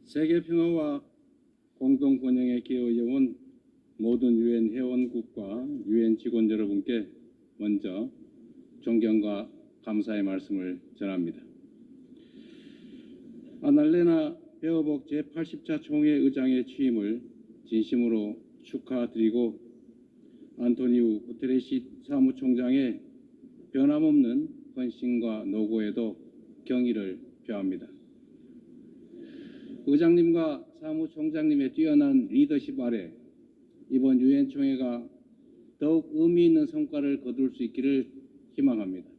세계 평화와 공동 번영에 기여해온 모든 유엔 회원국과 유엔 직원 여러분께 먼저 존경과 감사의 말씀을 전합니다. 아날레나 베어복 제80차 총회 의장의 취임을 진심으로 축하드리고 안토니우 구테레시 사무총장의 변함없는 헌신과 노고에도 경의를 표합니다. 의장님과 사무총장님의 뛰어난 리더십 아래 이번 유엔 총회가 더욱 의미 있는 성과를 거둘 수 있기를 희망합니다.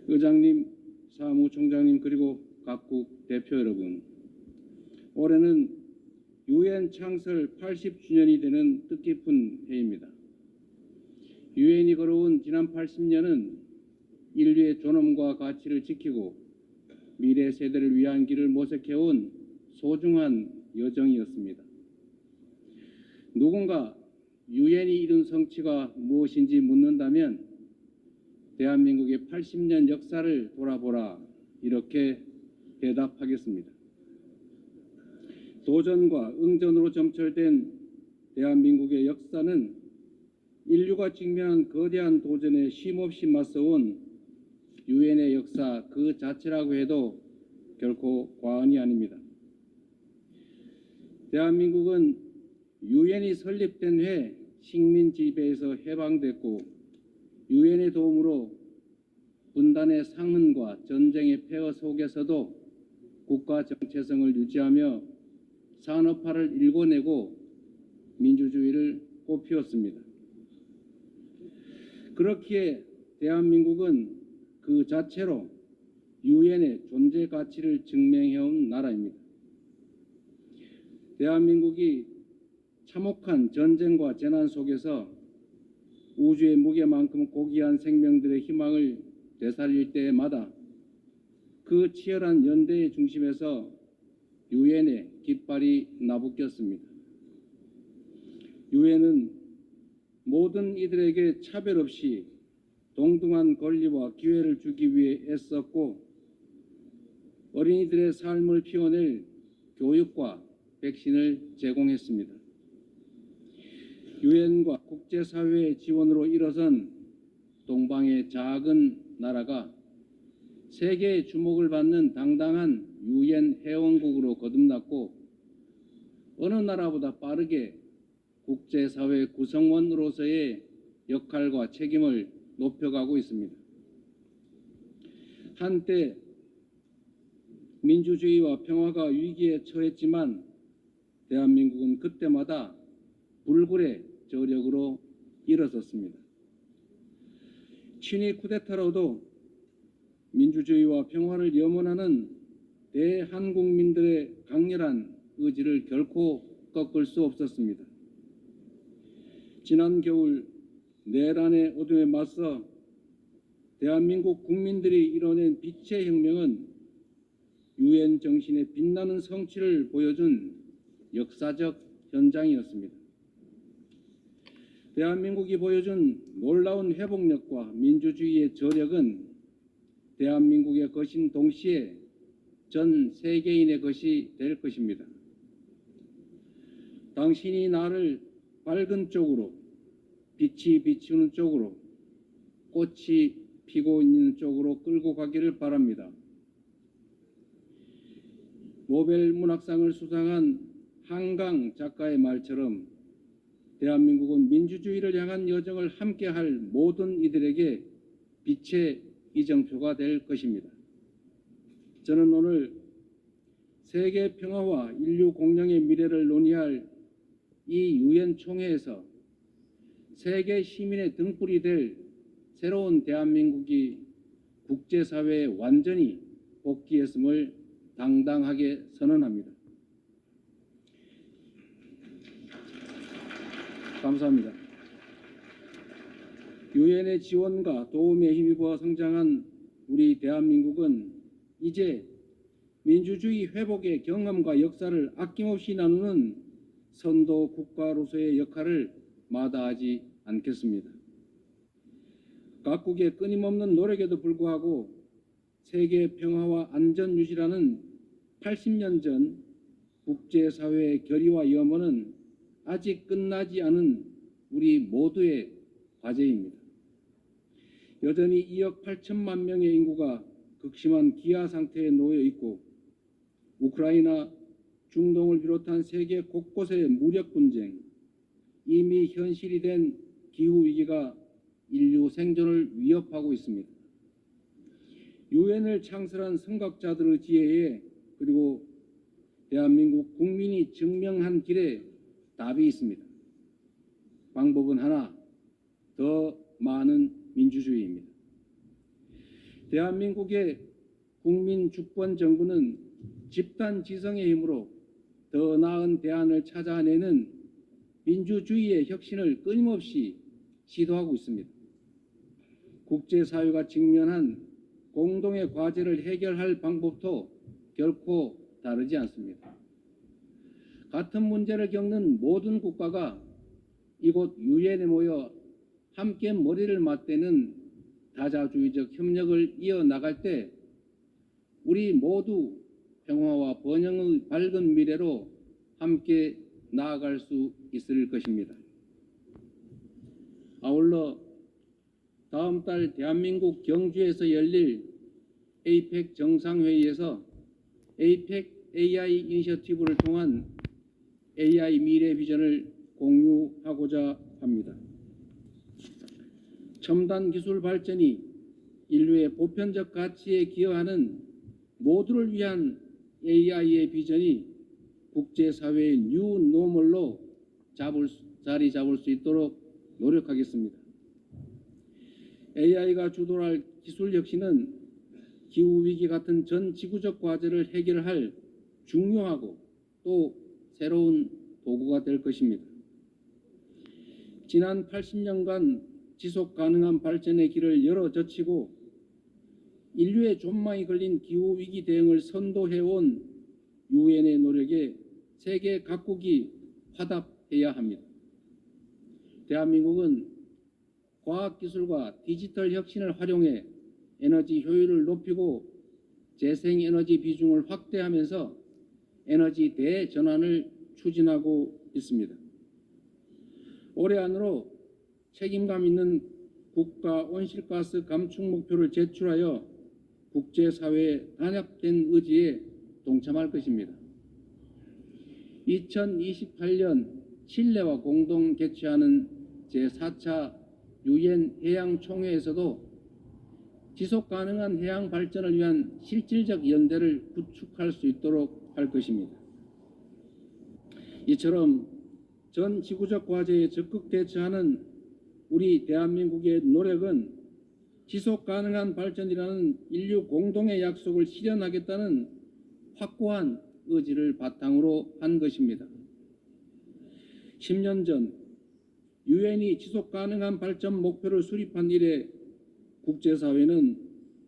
의장님, 사무총장님 그리고 각국 대표 여러분, 올해는 유엔 창설 80주년이 되는 뜻깊은 해입니다. 유엔이 걸어온 지난 80년은 인류의 존엄과 가치를 지키고 미래 세대를 위한 길을 모색해온 소중한 여정이었습니다. 누군가 유엔이 이룬 성취가 무엇인지 묻는다면 대한민국의 80년 역사를 돌아보라 이렇게 대답하겠습니다. 도전과 응전으로 점철된 대한민국의 역사는 인류가 직면한 거대한 도전에 쉼없이 맞서온 유엔의 역사 그 자체라고 해도 결코 과언이 아닙니다. 대한민국은 유엔이 설립된 해에 식민 지배에서 해방됐고 유엔의 도움으로 분단의 상흔과 전쟁의 폐허 속에서도 국가 정체성을 유지하며 산업화를 일궈내고 민주주의를 꽃피웠습니다. 그렇기에 대한민국은 그 자체로 유엔의 존재 가치를 증명해온 나라입니다. 대한민국이 참혹한 전쟁과 재난 속에서 우주의 무게만큼 고귀한 생명들의 희망을 되살릴 때마다 그 치열한 연대의 중심에서 유엔의 깃발이 나부꼈습니다. 유엔은 모든 이들에게 차별 없이 동등한 권리와 기회를 주기 위해 애썼고 어린이들의 삶을 피워낼 교육과 백신을 제공했습니다. 유엔과 국제사회의 지원으로 일어선 동방의 작은 나라가 세계의 주목을 받는 당당한 유엔 회원국으로 거듭났고 어느 나라보다 빠르게 국제사회 구성원으로서의 역할과 책임을 높여가고 있습니다. 한때 민주주의와 평화가 위기에 처했지만 대한민국은 그때마다 불굴의 저력으로 일어섰습니다. 친위 쿠데타로도 민주주의와 평화를 염원하는 대한국민들의 강렬한 의지를 결코 꺾을 수 없었습니다. 지난 겨울 내란의 어둠에 맞서 대한민국 국민들이 이뤄낸 빛의 혁명은 유엔 정신의 빛나는 성취를 보여준 역사적 현장이었습니다. 대한민국이 보여준 놀라운 회복력과 민주주의의 저력은 대한민국의 것인 동시에 전 세계인의 것이 될 것입니다. 당신이 나를 밝은 쪽으로, 빛이 비추는 쪽으로, 꽃이 피고 있는 쪽으로 끌고 가기를 바랍니다. 노벨 문학상을 수상한 한강 작가의 말처럼 대한민국은 민주주의를 향한 여정을 함께할 모든 이들에게 빛의 이정표가 될 것입니다. 저는 오늘 세계 평화와 인류 공영의 미래를 논의할 이 유엔 총회에서 세계 시민의 등불이 될 새로운 대한민국이 국제사회에 완전히 복귀했음을 당당하게 선언합니다. 감사합니다. 유엔의 지원과 도움에 힘입어 성장한 우리 대한민국은 이제 민주주의 회복의 경험과 역사를 아낌없이 나누는 선도 국가로서의 역할을 마다하지 않겠습니다. 각국의 끊임없는 노력에도 불구하고 세계 평화와 안전 유지라는 80년 전 국제사회의 결의와 염원은 아직 끝나지 않은 우리 모두의 과제입니다. 여전히 2억 8천만 명의 인구가 극심한 기아 상태에 놓여 있고 우크라이나, 중동을 비롯한 세계 곳곳의 무력 분쟁, 이미 현실이 된 기후위기가 인류 생존을 위협하고 있습니다. 유엔을 창설한 선각자들의 지혜에 그리고 대한민국 국민이 증명한 길에 답이 있습니다. 방법은 하나, 더 많은 민주주의입니다. 대한민국의 국민 주권 정부는 집단 지성의 힘으로 더 나은 대안을 찾아내는 민주주의의 혁신을 끊임없이 시도하고 있습니다. 국제사회가 직면한 공동의 과제를 해결할 방법도 결코 다르지 않습니다. 같은 문제를 겪는 모든 국가가 이곳 유엔에 모여 함께 머리를 맞대는 다자주의적 협력을 이어나갈 때 우리 모두 평화와 번영의 밝은 미래로 함께 나아갈 수 있을 것입니다. 아울러 다음 달 대한민국 경주에서 열릴 APEC 정상회의에서 APEC AI 이니셔티브를 통한 AI 미래 비전을 공유하고자 합니다. 첨단 기술 발전이 인류의 보편적 가치에 기여하는 모두를 위한 AI의 비전이 국제사회의 뉴 노멀로 자리 잡을 수 있도록 노력하겠습니다. AI가 주도할 기술 혁신은 기후위기 같은 전 지구적 과제를 해결할 중요하고 또 새로운 도구가 될 것입니다. 지난 80년간 지속 가능한 발전의 길을 열어젖히고 인류의 존망이 걸린 기후위기 대응을 선도해온 유엔의 노력에 세계 각국이 화답해야 합니다. 대한민국은 과학기술과 디지털 혁신을 활용해 에너지 효율을 높이고 재생에너지 비중을 확대하면서 에너지 대전환을 추진하고 있습니다. 올해 안으로 책임감 있는 국가 온실가스 감축 목표를 제출하여 국제사회의 단합된 의지에 동참할 것입니다. 2028년 칠레와 공동 개최하는 제4차 유엔 해양총회에서도 지속가능한 해양 발전을 위한 실질적 연대를 구축할 수 있도록 할 것입니다. 이처럼 전 지구적 과제에 적극 대처하는 우리 대한민국의 노력은 지속가능한 발전이라는 인류 공동의 약속을 실현하겠다는 확고한 의지를 바탕으로 한 것입니다. 10년 전 유엔이 지속가능한 발전 목표를 수립한 이래 국제사회는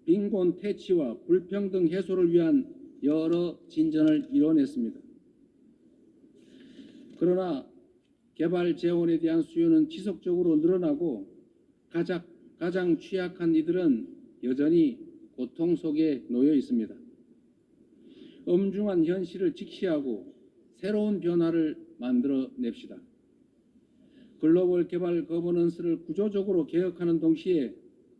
빈곤 퇴치와 불평등 해소를 위한 여러 진전을 이뤄냈습니다. 그러나 개발 재원에 대한 수요는 지속적으로 늘어나고 가장 취약한 이들은 여전히 고통 속에 놓여 있습니다. 엄중한 현실을 직시하고 새로운 변화를 만들어냅시다. 글로벌 개발 거버넌스를 구조적으로 개혁하는 동시에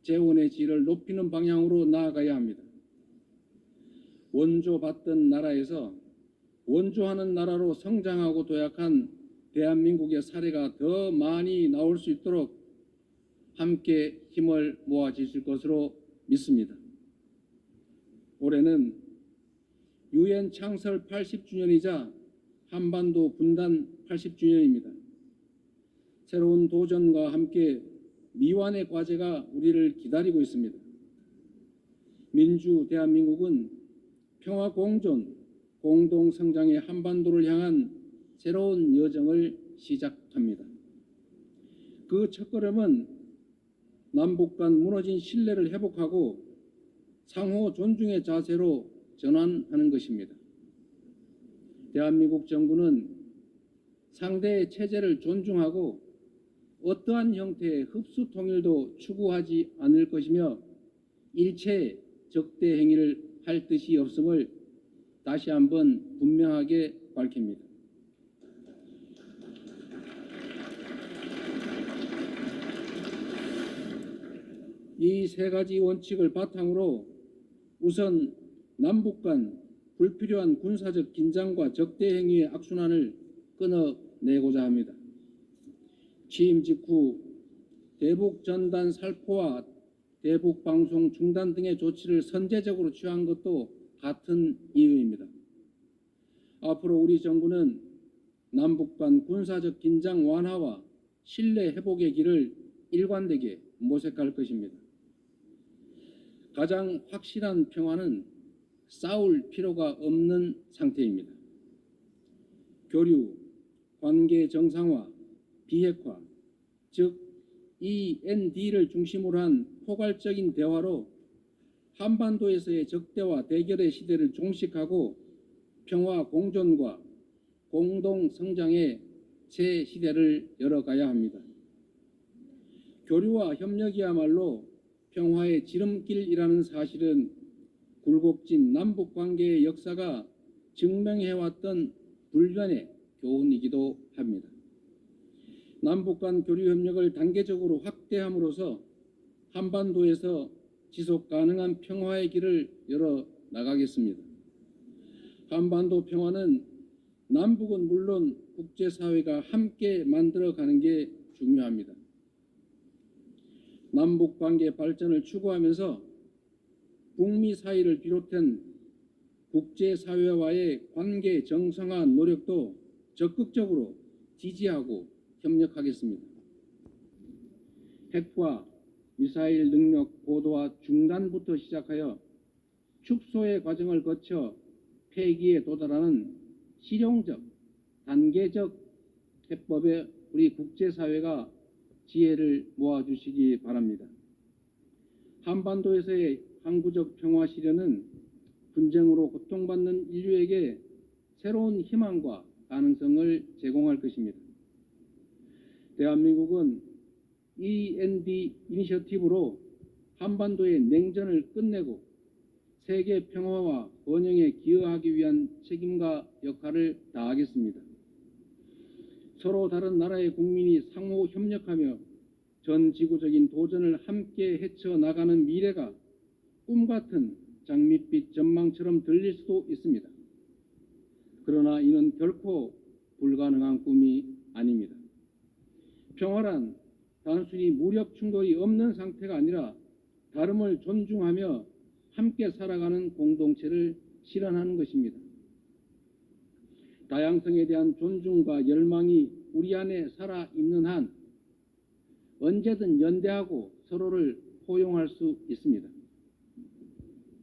재원의 질을 높이는 방향으로 나아가야 합니다. 원조받던 나라에서 원조하는 나라로 성장하고 도약한 대한민국의 사례가 더 많이 나올 수 있도록 함께 힘을 모아주실 것으로 믿습니다. 올해는 유엔 창설 80주년이자 한반도 분단 80주년입니다. 새로운 도전과 함께 미완의 과제가 우리를 기다리고 있습니다. 민주 대한민국은 평화 공존, 공동 성장의 한반도를 향한 새로운 여정을 시작합니다. 그 첫걸음은 남북 간 무너진 신뢰를 회복하고 상호 존중의 자세로 전환하는 것입니다. 대한민국 정부는 상대의 체제를 존중하고 어떠한 형태의 흡수 통일도 추구하지 않을 것이며 일체의 적대 행위를 할 뜻이 없음을 다시 한번 분명하게 밝힙니다. 이 세 가지 원칙을 바탕으로 우선 남북 간 불필요한 군사적 긴장과 적대 행위의 악순환을 끊어내고자 합니다. 취임 직후 대북 전단 살포와 대북 방송 중단 등의 조치를 선제적으로 취한 것도 같은 이유입니다. 앞으로 우리 정부는 남북 간 군사적 긴장 완화와 신뢰 회복의 길을 일관되게 모색할 것입니다. 가장 확실한 평화는 싸울 필요가 없는 상태입니다. 교류, 관계 정상화, 비핵화, 즉 END를 중심으로 한 포괄적인 대화로 한반도에서의 적대와 대결의 시대를 종식하고 평화 공존과 공동 성장의 새 시대를 열어가야 합니다. 교류와 협력이야말로 평화의 지름길이라는 사실은 굴곡진 남북 관계의 역사가 증명해왔던 불변의 교훈이기도 합니다. 남북 간 교류 협력을 단계적으로 확대함으로써 한반도에서 지속 가능한 평화의 길을 열어 나가겠습니다. 한반도 평화는 남북은 물론 국제사회가 함께 만들어가는 게 중요합니다. 남북 관계 발전을 추구하면서 북미 사이를 비롯한 국제사회와의 관계 정상화 노력도 적극적으로 지지하고 협력하겠습니다. 핵과 미사일 능력 고도화 중단부터 시작하여 축소의 과정을 거쳐 폐기에 도달하는 실용적, 단계적 해법에 우리 국제사회가 지혜를 모아주시기 바랍니다. 한반도에서의 항구적 평화 실현은 분쟁으로 고통받는 인류에게 새로운 희망과 가능성을 제공할 것입니다. 대한민국은 END 이니셔티브로 한반도의 냉전을 끝내고 세계 평화와 번영에 기여하기 위한 책임과 역할을 다하겠습니다. 서로 다른 나라의 국민이 상호 협력하며 전 지구적인 도전을 함께 헤쳐나가는 미래가 꿈같은 장밋빛 전망처럼 들릴 수도 있습니다. 그러나 이는 결코 불가능한 꿈이 아닙니다. 평화란 단순히 무력 충돌이 없는 상태가 아니라 다름을 존중하며 함께 살아가는 공동체를 실현하는 것입니다. 다양성에 대한 존중과 열망이 우리 안에 살아있는 한 언제든 연대하고 서로를 포용할 수 있습니다.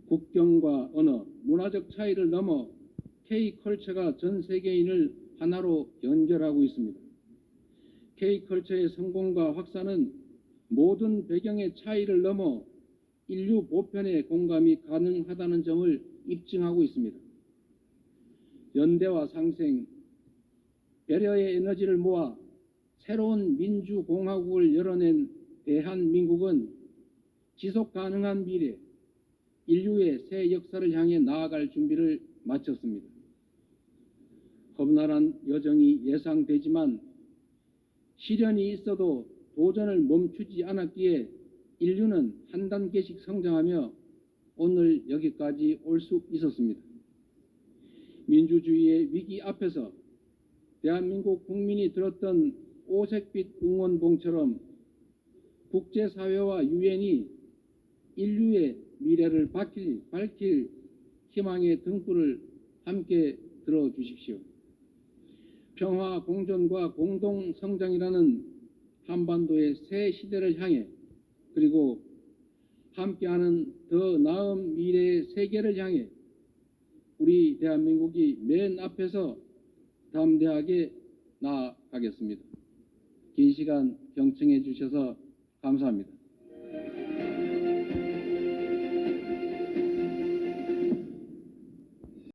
국경과 언어, 문화적 차이를 넘어 K컬처가 전 세계인을 하나로 연결하고 있습니다. K컬처의 성공과 확산은 모든 배경의 차이를 넘어 인류 보편의 공감이 가능하다는 점을 입증하고 있습니다. 연대와 상생, 배려의 에너지를 모아 새로운 민주공화국을 열어낸 대한민국은 지속 가능한 미래, 인류의 새 역사를 향해 나아갈 준비를 마쳤습니다. 험난한 여정이 예상되지만 시련이 있어도 도전을 멈추지 않았기에 인류는 한 단계씩 성장하며 오늘 여기까지 올 수 있었습니다. 민주주의의 위기 앞에서 대한민국 국민이 들었던 오색빛 응원봉처럼 국제사회와 유엔이 인류의 미래를 밝힐 희망의 등불을 함께 들어주십시오. 평화 공존과 공동 성장이라는 한반도의 새 시대를 향해 그리고 함께하는 더 나은 미래의 세계를 향해 우리 대한민국이 맨 앞에서 담대하게 나아가겠습니다. 긴 시간 경청해 주셔서 감사합니다.